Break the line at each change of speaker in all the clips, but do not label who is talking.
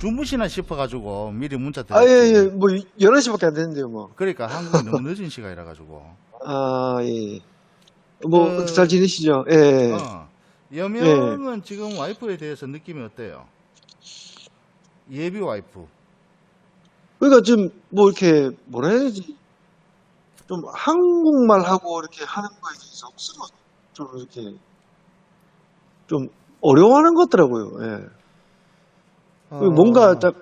주무시나 싶어가지고 미리 문자
아, 예, 예.
드렸지.
뭐, 11시밖에 안 됐는데요, 뭐.
그러니까 한국이 너무 늦은 시간이라 가지고.
아, 예. 뭐, 어떻게 잘
그,
지내시죠? 예,
어,
예.
여명은 지금 와이프에 대해서 느낌이 어때요? 예비 와이프.
그러니까 좀, 뭐, 이렇게, 뭐라 해야 되지? 좀, 한국말하고 이렇게 하는 거에 대해서 억수로 좀 이렇게, 좀, 어려워하는 것 같더라고요, 예. 그리고 뭔가
어,
딱,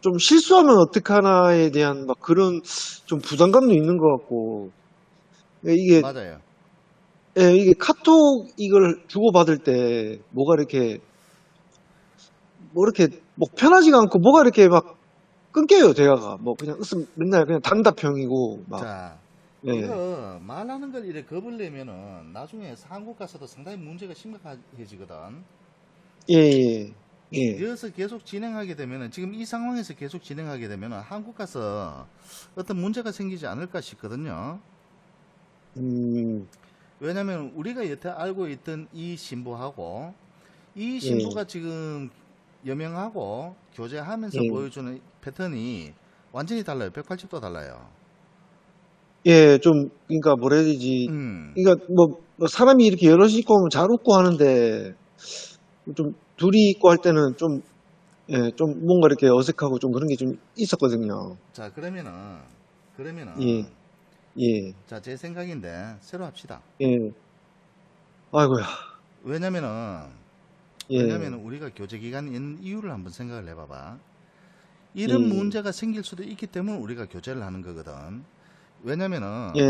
좀 실수하면 어떡하나에 대한 막 그런 좀 부담감도 있는 것 같고, 이게,
맞아요.
예, 이게 카톡 이걸 주고받을 때, 뭐가 이렇게, 뭐 이렇게, 뭐 편하지가 않고, 뭐가 이렇게 막 끊겨요, 대화가. 뭐 그냥 맨날 그냥 단답형이고, 막,
자,
예.
이거 말하는 걸 이래 겁을 내면은 나중에 한국 가서도 상당히 문제가 심각해지거든.
예, 예, 예.
여기서 계속 진행하게 되면은 지금 이 상황에서 계속 진행하게 되면은 한국 가서 어떤 문제가 생기지 않을까 싶거든요.
음,
왜냐면 우리가 여태 알고 있던 이 신부하고 이
예,
신부가 지금 여명하고 교제하면서
예.
보여주는 패턴이 완전히 달라요. 180도 달라요.
예, 좀, 그러니까 뭐라 해야 되지.
음.
그러니까 뭐 사람이 이렇게 여럿이 있고 하면 잘 웃고 하는데, 좀 둘이 있고 할 때는 좀, 예, 좀 뭔가 이렇게 어색하고 좀 그런 게 좀 있었거든요.
자, 그러면은
예, 예,
자, 제 생각인데 새로 합시다.
예. 아이고야.
왜냐면은
예,
우리가 교제 기간인 이유를 한번 생각을 해봐봐. 이런
예,
문제가 생길 수도 있기 때문에 우리가 교제를 하는 거거든. 왜냐면은
예,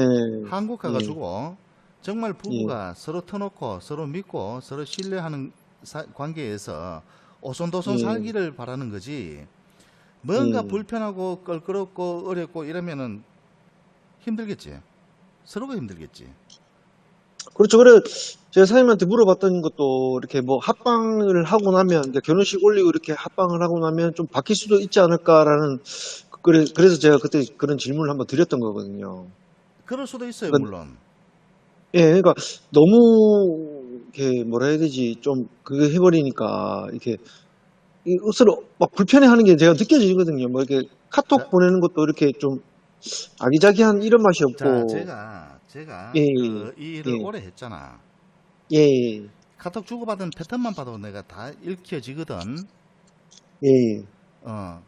한국
예,
가가지고 정말
예,
부부가 서로 터놓고 서로 믿고 서로 신뢰하는 관계에서 오손도손
예,
살기를 바라는 거지. 뭔가
예.
불편하고 껄끄럽고 어렵고 이러면은 힘들겠지. 서로가 힘들겠지.
그렇죠. 그래, 제가 사장님한테 물어봤던 것도 이렇게 뭐 합방을 하고 나면, 이제 결혼식 올리고 이렇게 합방을 하고 나면 좀 바뀔 수도 있지 않을까라는, 그래서 제가 그때 그런 질문을 한번 드렸던 거거든요.
그럴 수도 있어요,
그러니까,
물론.
예, 그러니까 너무, 이렇게 뭐라 해야 되지, 좀 그거 해버리니까, 이렇게, 서로 막 불편해하는 게 제가 느껴지거든요. 뭐 이렇게
자,
카톡 보내는 것도 이렇게 좀 아기자기한 이런 맛이
자,
없고,
제가
예,
이 일을
예,
오래 했잖아.
예,
카톡 주고받은 패턴만 봐도 내가 다 읽혀지거든.
예,
어.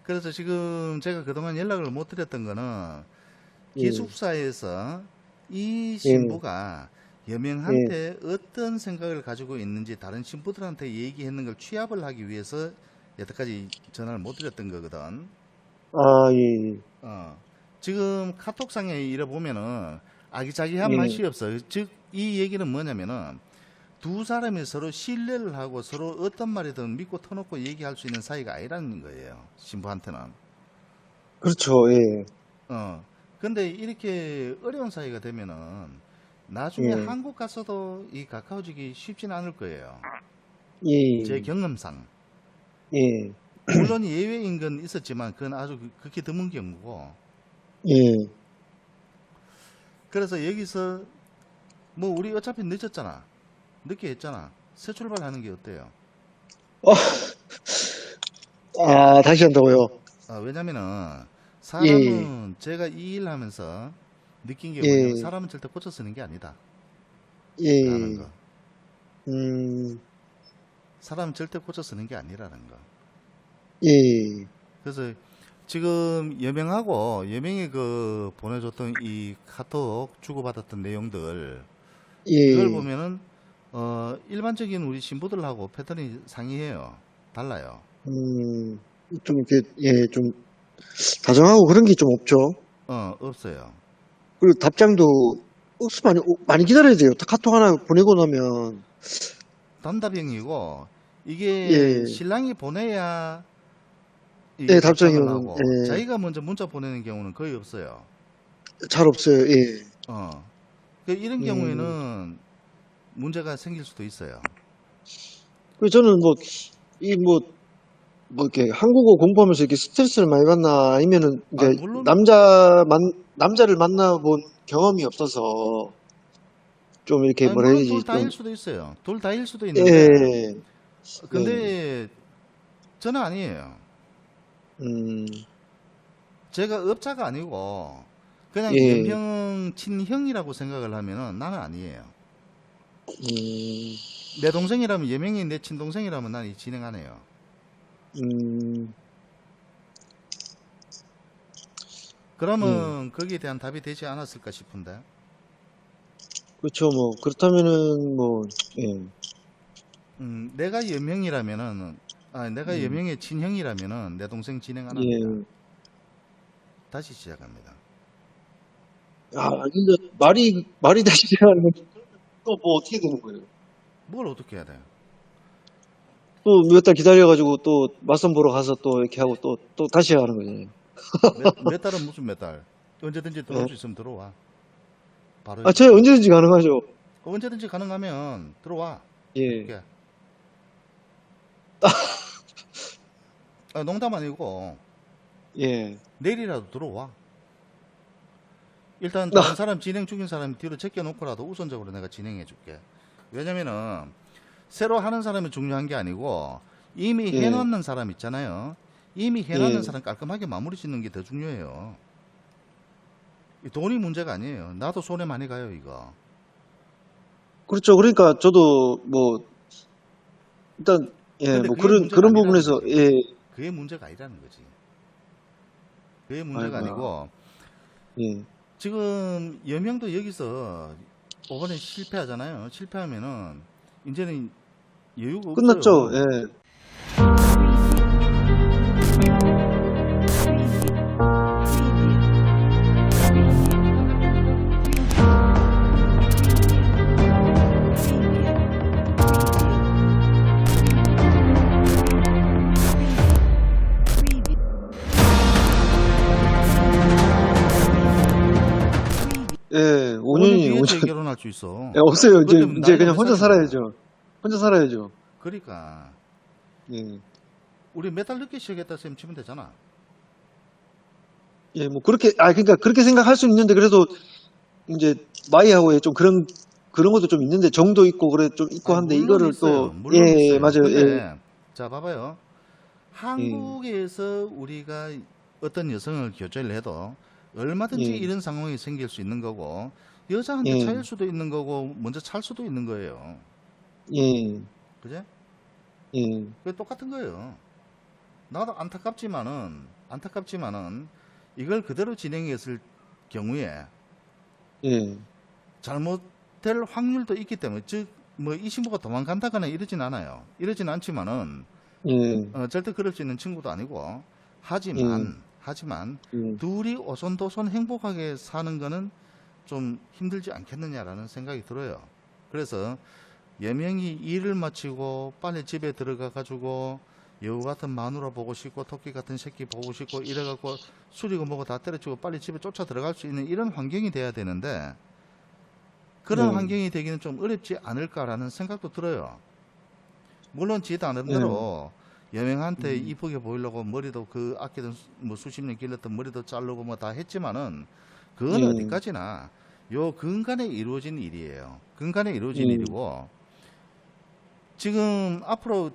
그래서 지금 제가 그동안 연락을 못 드렸던 거는
예,
기숙사에서 이
예,
신부가
예.
여명한테 어떤 생각을 가지고 있는지 다른 신부들한테 얘기했는 걸 취합을 하기 위해서 여태까지 전화를 못 드렸던 거거든.
아, 예,
어. 지금 카톡상에 이래 보면은 아기자기한
예.
맛이 없어. 즉, 이 얘기는 뭐냐면은 두 사람이 서로 신뢰를 하고 서로 어떤 말이든 믿고 터놓고 얘기할 수 있는 사이가 아니라는 거예요. 신부한테는.
그렇죠, 예,
어. 근데 이렇게 어려운 사이가 되면은 나중에
예,
한국 가서도 이 가까워지기 쉽지는 않을 거예요. 제
예,
경험상.
예,
물론 예외인 건 있었지만 그건 아주 극히 드문 경우고.
예.
그래서 여기서 뭐 우리 어차피 늦었잖아. 늦게 했잖아. 새 출발하는 게 어때요?
어, 아, 다시 한다고요?
왜냐면은
예,
사람은 제가 이 일 하면서 느낀 게 뭐냐면
예,
사람은 절대 고쳐 쓰는 게 아니다. 라는
예,
거.
음,
사람은 절대 고쳐 쓰는 게 아니라는 거.
예,
그래서 지금 여명이 그 보내줬던 이 카톡 주고받았던 내용들 이걸
예,
보면은 일반적인 우리 신부들하고 패턴이 상이해요. 달라요.
음, 좀 이렇게, 예, 좀 다정하고 그런 게 좀 없죠.
없어요.
그리고 답장도 억수 많이 기다려야 돼요. 카톡 하나 보내고 나면,
단답형이고 이게
예,
신랑이 보내야 이게
예, 답장이
답장을
오는,
하고
예,
자기가 먼저 문자 보내는 경우는 거의 없어요.
잘 없어요, 예.
어. 이런
음,
경우에는 문제가 생길 수도 있어요.
그 저는 뭐, 뭐 이렇게 한국어 공부하면서 이렇게 스트레스를 많이 받나 아니면은
아,
이제
물론
남자를 만나본 경험이 없어서 좀 이렇게 뭐라 해야
물론
되지
둘 다일
좀
수도 있어요. 둘 다일 수도 있는데
예, 예,
근데 저는 아니에요.
음,
제가 업자가 아니고 그냥
예,
연형 친형이라고 생각을 하면은 나는 아니에요.
음,
내 동생이라면 여명이 내 친동생이라면 난 이 진행하네요.
음, 예.
그러면 거기에 대한 답이 되지 않았을까 싶은데.
그렇죠. 뭐, 그렇다면은, 뭐, 예,
내가 여명이라면은, 내가
음,
여명의 친형이라면은 내 동생 진행 안 합니다.
예.
다시 시작합니다.
아, 근데, 말이 다시 하는 건, 또 뭐 어떻게 되는 거예요?
뭘 어떻게 해야 돼요?
또 몇 달 기다려가지고 또 맞선 보러 가서 또 이렇게 하고 또 다시 하는 거잖아요.
몇 달은 무슨 몇 달? 언제든지 들어올
예.
수 있으면 들어와. 바로
아, 저
해줄게.
언제든지 가능하죠.
언제든지 가능하면 들어와.
예,
해줄게. 농담 아니고
예.
내일이라도 들어와. 일단
나,
다른 사람 진행 중인 사람 뒤로 제껴놓고라도 우선적으로 내가 진행해 줄게. 왜냐면은 새로 하는 사람이 중요한 게 아니고 이미
예,
해놓는 사람 있잖아요. 이미 해놓는
예.
사람 깔끔하게 마무리 짓는 게 더 중요해요. 이 돈이 문제가 아니에요. 나도 손해 많이 가요, 이거.
그렇죠. 그러니까 저도 뭐, 일단, 예,
근데
뭐
그게
그런,
문제가
그런
아니라는
부분에서,
거지.
예,
그게 문제가 아니라는 거지. 그게 문제가
아이고야,
아니고
예.
지금 여명도 여기서 이번에 실패하잖아요. 실패하면은 이제는 여유가
끝났죠.
없어요.
예. 예,
5년
5년이,
뒤에
5년.
재결혼할 수 있어.
예, 없어요.
그것
이제,
때문에
이제
나이가
그냥
몇
혼자
살이냐?
살아야죠. 혼자 살아야죠.
그러니까
예.
우리 몇 달 늦게 시작했다 셈 치면 되잖아.
예, 뭐 그렇게, 그러니까 그렇게 생각할 수 있는데 그래도 이제 마이하고의 좀 그런 것도 좀 있는데 정도 있고 그래 좀 있고
아니
한데
물론
이거를
있어요.
또,
물론
예,
있어요.
맞아요. 예,
근데 자 봐봐요.
예,
한국에서 우리가 어떤 여성을 교제를 해도 얼마든지
예,
이런 상황이 생길 수 있는 거고 여자한테
예,
차일 수도 있는 거고 먼저 찰 수도 있는 거예요.
예,
그제?
예,
그게 똑같은 거예요. 나도 안타깝지만은 이걸 그대로 진행했을 경우에
예,
잘못될 확률도 있기 때문에 즉 뭐 이 친구가 도망간다거나 이러진 않아요. 이러진 않지만은
예,
절대 그럴 수 있는 친구도 아니고
예,
하지만
예,
둘이 오손도손 행복하게 사는 거는 좀 힘들지 않겠느냐라는 생각이 들어요. 그래서 여명이 일을 마치고 빨리 집에 들어가 가지고 여우 같은 마누라 보고 싶고 토끼 같은 새끼 보고 싶고 이래갖고 술이고 뭐고 다 때려치고 빨리 집에 쫓아 들어갈 수 있는 이런 환경이 돼야 되는데 그런
예,
환경이 되기는 좀 어렵지 않을까라는 생각도 들어요. 물론 지
예,
나름대로 여명한테 이쁘게 보이려고 머리도 그 아끼던 뭐 수십 년 길렀던 머리도 자르고 뭐 다 했지만은 그건
예,
어디까지나 요 근간에 이루어진 일이에요. 근간에 이루어진
예,
일이고 지금 앞으로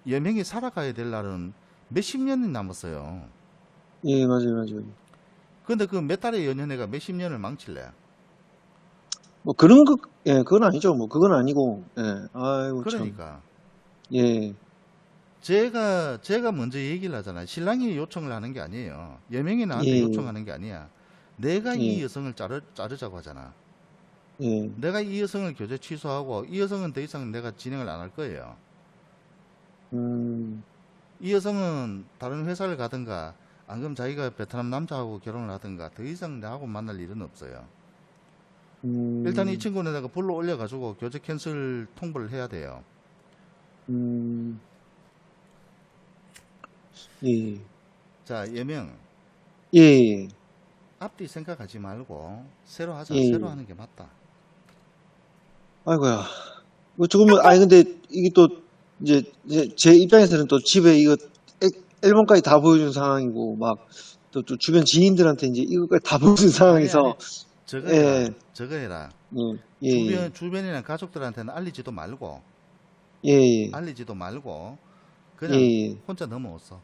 여명이 살아가야 될 날은 몇십 년이 남았어요.
예, 맞아요, 맞아요.
근데 그 몇 달의 연연애가 몇십 년을 망칠래?
뭐 그런 거, 예, 그건 아니죠. 뭐 그건 아니고, 예, 아이고 참,
그러니까
예,
제가 먼저 얘기를 하잖아요. 신랑이 요청을 하는 게 아니에요. 여명이 나한테
예,
요청하는 게 아니야. 내가 이
예,
여성을 자르자고 하잖아.
예,
내가 이 여성을 교제 취소하고 이 여성은 더 이상 내가 진행을 안 할 거예요.
음,
이 여성은 다른 회사를 가든가 안 그럼 자기가 베트남 남자하고 결혼을 하든가 더 이상 나하고 만날 일은 없어요. 일단 이
음,
친구는 내가 불러 올려가지고 교제 캔슬 통보를 해야 돼요.
음, 예,
자, 여명
예,
앞뒤 생각하지 말고 새로 하자. 새로
예.
하는 게 맞다.
아이고야. 뭐 조금은 근데 이게 또 이제 제 입장에서는 또 집에 이거 앨범까지 다 보여준 상황이고 막 또 주변 지인들한테 이제 이것까지 다 보여준
아니
상황에서
저거
예,
해라. 저거 해라.
예, 예,
주변이나 가족들한테는
예,
알리지도 말고
예,
그냥
예,
혼자 넘어왔어.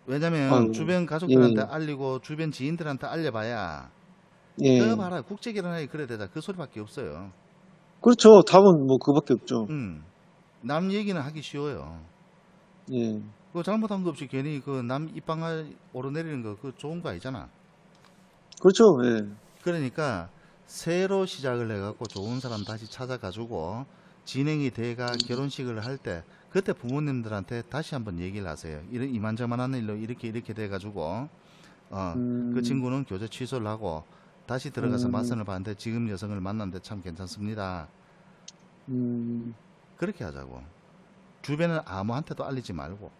왜냐면
아유,
주변 가족들한테
예,
알리고 주변 지인들한테 알려봐야 그
예.
봐라 국제 결혼하기 그래 되다 그 소리밖에 없어요.
그렇죠. 답은 뭐 그거밖에 없죠.
남 얘기는 하기 쉬워요.
예,
그 잘못한 거 없이 괜히 그 남 입방아 오르내리는 거 그 좋은 거 아니잖아.
그렇죠. 예,
그러니까 새로 시작을 해갖고 좋은 사람 다시 찾아가지고 진행이 돼가 결혼식을 할 때 그때 부모님들한테 다시 한번 얘기를 하세요. 이런 이만저만한 일로 이렇게 이렇게 돼가지고 그
음,
친구는 교제 취소를 하고 다시 들어가서
음,
맞선을 봤는데 지금 여성을 만났는데 참 괜찮습니다.
음.
그렇게 하자고. 주변은 아무한테도 알리지 말고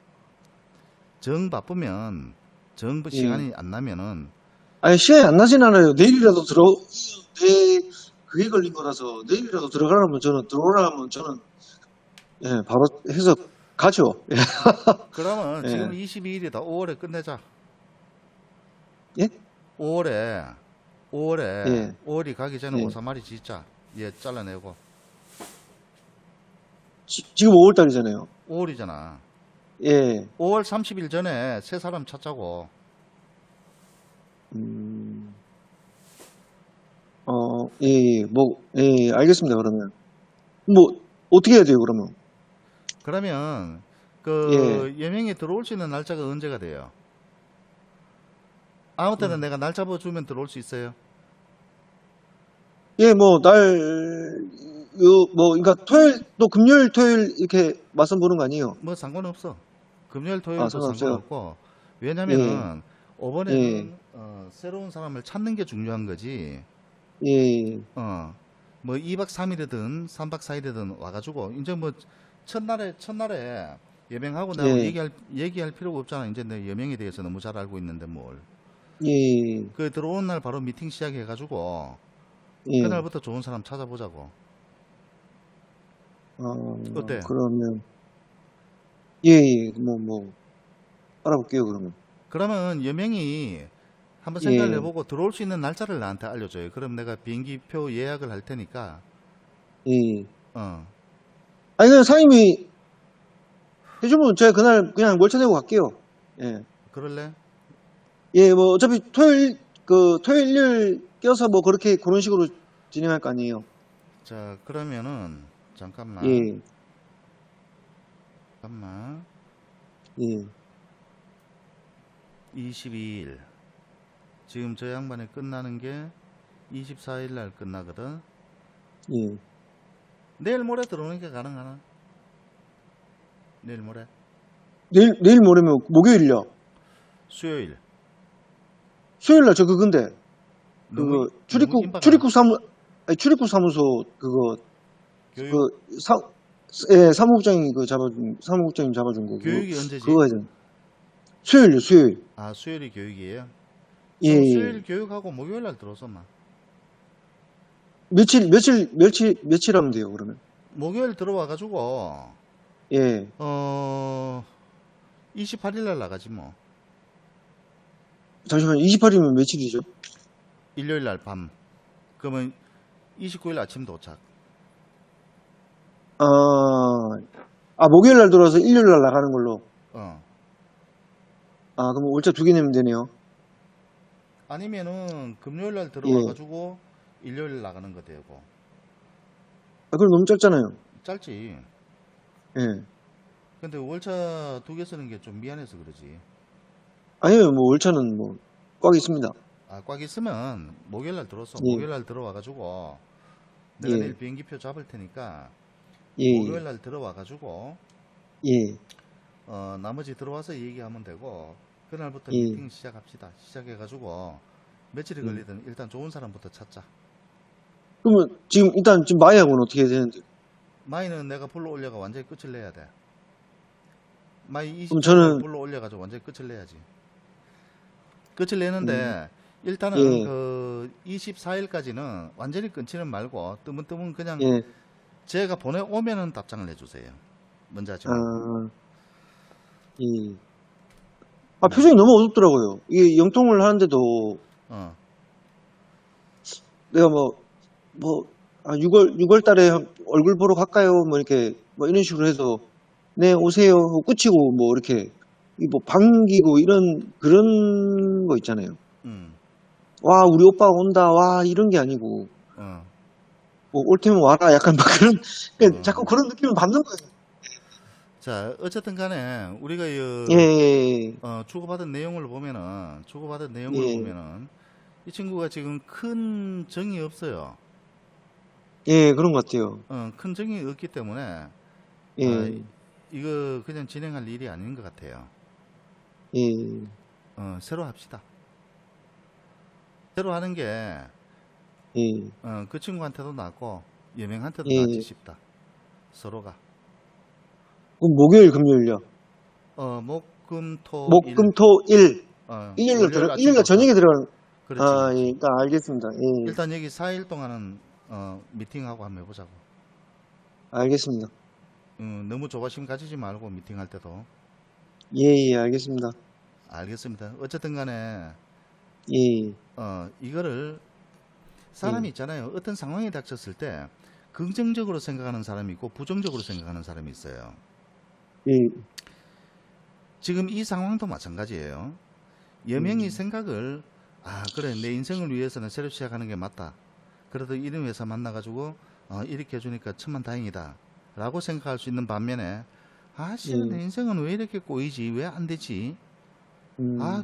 정 바쁘면 정
예.
시간이 안 나면은
아니, 시간이 안 나진 않아요. 내일이라도 그게 걸린 거라서, 내일이라도 들어가라면 들어오라면 저는, 예, 바로 해서 가죠.
그러면 지금
예,
22일이다. 5월에 끝내자.
예,
5월에 5월에
예,
5월이 가기 전에
예.
오사마리 짓자. 얘 잘라내고
지금 5월 달이잖아요.
5월이잖아.
예,
5월 30일 전에 새 사람 찾자고.
음, 예, 예, 뭐, 예, 알겠습니다, 그러면. 뭐, 어떻게 해야 돼요, 그러면?
그러면
예,
그 예명이 들어올 수 있는 날짜가 언제가 돼요? 아무 때나
음.
내가 날 잡아주면 들어올 수 있어요.
예, 뭐, 그러니까 토요일, 또 금요일, 토요일 이렇게 맞선 보는 거 아니에요?
뭐 상관없어. 금요일
아,
토요일도
상관없어요.
상관없고
예,
왜냐면은
예,
이번에는 새로운 사람을 찾는 게 중요한 거지.
예,
뭐 2박 3일이든 3박 4일이든 와가지고 이제 뭐 첫날에 예명하고 나하고
예,
얘기할 필요가 없잖아. 이제 내 여명에 대해서 너무 잘 알고 있는데 뭘.
예,
그 들어온 날 바로 미팅 시작해가지고
예.
그날부터 좋은 사람 찾아보자고. 어때?
그러면, 예, 예, 뭐, 알아볼게요, 그러면.
그러면 여명이 한번 생각을
예,
해보고 들어올 수 있는 날짜를 나한테 알려줘요. 그럼 내가 비행기표 예약을 할 테니까
예.
어
아니, 그냥 상임이 해주면 제가 그날 그냥 몰차 내고 갈게요. 예.
그럴래?
예, 뭐, 어차피 토요일, 일 껴서 뭐 그렇게 그런 식으로 진행할 거 아니에요.
자 그러면은 잠깐만
예,
잠깐만
예,
22일 지금 저 양반이 끝나는 게 24일 날 끝나거든.
예.
내일 모레 들어오는 게 가능하나? 내일 모레?
내일 모레면 목요일이요.
수요일.
수요일 날 저 그건데,
너무 너무
출입국,
임박하나?
출입국 사무소,
교육
사, 예, 사무국장님 잡아준 거,
교육이 언제지?
그거 하잖아요. 수요일요, 수요일.
아 수요일이 교육이에요?
예,
그럼
예.
수요일 교육하고 목요일 날 들어서마.
며칠 하면 돼요, 그러면.
목요일 들어와가지고
예.
어 28일 날 나가지 뭐.
잠시만요, 28이면 며칠이죠?
일요일 날 밤. 그러면 29일 아침 도착.
아, 목요일 날 들어와서 일요일 날 나가는 걸로.
어.
그럼 월차 2개 내면 되네요.
아니면은 금요일 날
예.
들어와가지고 일요일 나가는 거 되고.
그럼 너무 짧잖아요.
짧지.
예.
근데 월차 2개 쓰는 게 좀 미안해서 그러지.
아니면 뭐 월차는 뭐 꽉 있습니다.
아, 꽉 있으면 목요일 날 들어서
예,
목요일 날 들어와가지고 내가
예,
내일 비행기표 잡을 테니까
예,
목요일 날 들어와가지고
예,
나머지 들어와서 얘기하면 되고 그날부터
예,
미팅 시작합시다. 시작해가지고 며칠이
예.
걸리든 일단 좋은 사람부터 찾자.
그러면 일단 마이하고는 어떻게 해야 되는데?
마이는 내가 불러 올려가 완전히 끝을 내야 돼. 마이
그럼
24일 날
저는,
불러 올려가지고 완전히 끝을 내야지. 끝을
음,
내는데 일단은
예,
그 24일까지는 완전히 끊지는 말고 뜨문뜨문 그냥
예,
제가 보내오면은 답장을 해주세요. 먼저 하지 말고.
아, 예.
뭐,
표정이 너무 어둡더라고요. 이게 영통을 하는데도
어,
내가 6월 달에 얼굴 보러 갈까요? 뭐 이렇게, 뭐 이런 식으로 해서, 네, 오세요. 하고 끝이고, 뭐 이렇게, 이 뭐 반기고 이런 그런 거 있잖아요.
음,
와, 우리 오빠가 온다. 와, 이런 게 아니고
어,
뭐 올 테면 와라. 약간 막 그런 그러니까 자꾸
어.
그런 느낌을 받는 거예요.
자, 어쨌든 간에 우리가
예, 예,
주고받은
예,
내용을 보면은 이 친구가 지금 큰 정이 없어요.
예, 그런 것 같아요.
큰 정이 없기 때문에 아,
예,
이거 그냥 진행할 일이 아닌 것 같아요.
예,
새로 합시다. 새로 하는 게
예,
그 친구한테도 낫고 여명한테도 낫지
예.
싶다. 서로가
그럼 목요일, 금요일요.
목, 금, 토,
목, 금,
일,
토, 일.
월요일
일요일날
아침부터.
저녁에 들어가는.
그렇지,
아, 예,
그렇지.
일단 알겠습니다. 예,
일단 여기 4일 동안은 미팅하고 한번 해보자고.
알겠습니다.
너무 조바심 가지지 말고 미팅할 때도.
예, 예, 알겠습니다.
알겠습니다. 어쨌든 간에
예,
이거를 사람이 있잖아요. 어떤 상황에 닥쳤을 때 긍정적으로 생각하는 사람이 있고 부정적으로 생각하는 사람이 있어요.
예,
지금 이 상황도 마찬가지예요. 여명이 생각을 그래 내 인생을 위해서는 새로 시작하는 게 맞다. 그래도 이런 회사 만나가지고 이렇게 해주니까 천만 다행이다 라고 생각할 수 있는 반면에 내 인생은 왜 이렇게 꼬이지, 왜 안 되지,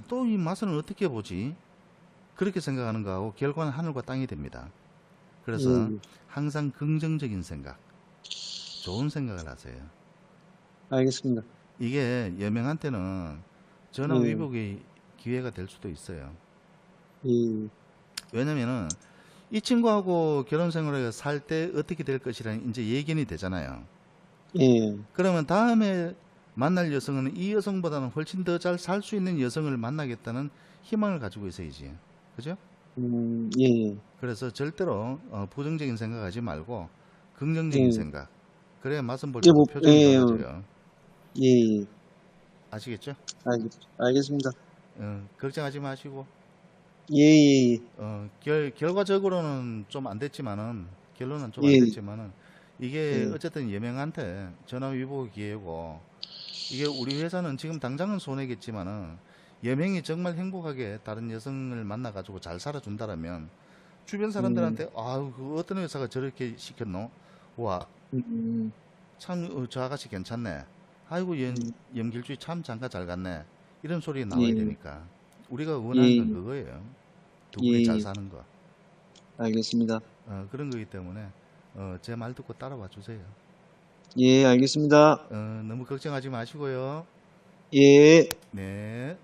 또 이 맛은 어떻게 보지, 그렇게 생각하는 거하고 결과는 하늘과 땅이 됩니다. 그래서
예,
항상 긍정적인 생각, 좋은 생각을 하세요.
알겠습니다.
이게 여명한테는 전화
예,
위복의 기회가 될 수도 있어요.
예,
왜냐면은 이 친구하고 결혼 생활을 살 때 어떻게 될 것이라는 이제 예견이 되잖아요.
예,
그러면 다음에 만날 여성은 이 여성보다는 훨씬 더 잘 살 수 있는 여성을 만나겠다는 희망을 가지고 있어야지. 그죠?
예, 예,
그래서 절대로 부정적인 생각하지 말고 긍정적인
예,
생각. 그래야 맛은 볼
예,
때도
뭐,
표정이
예,
달라져요.
예,
아시겠죠?
알겠습니다.
걱정하지 마시고
예, 예,
결과적으로는 좀 안 됐지만은 결론은 좀
예,
안
예,
됐지만은 이게
예,
어쨌든 여명한테 전화 위복의 기회고, 이게 우리 회사는 지금 당장은 손해겠지만은 여명이 정말 행복하게 다른 여성을 만나가지고 잘 살아준다라면 주변
음,
사람들한테 그 어떤 회사가 저렇게 시켰노? 와,
음,
참 저 아가씨 괜찮네. 아이고 연길주의 참 장가 잘 갔네. 이런 소리 나와야
예,
되니까 우리가 원하는 건
예,
그거예요. 두 분이 잘
예,
사는 거.
알겠습니다.
그런 거기 때문에 제 말 듣고 따라와 주세요.
예, 알겠습니다.
너무 걱정하지 마시고요.
예.
네.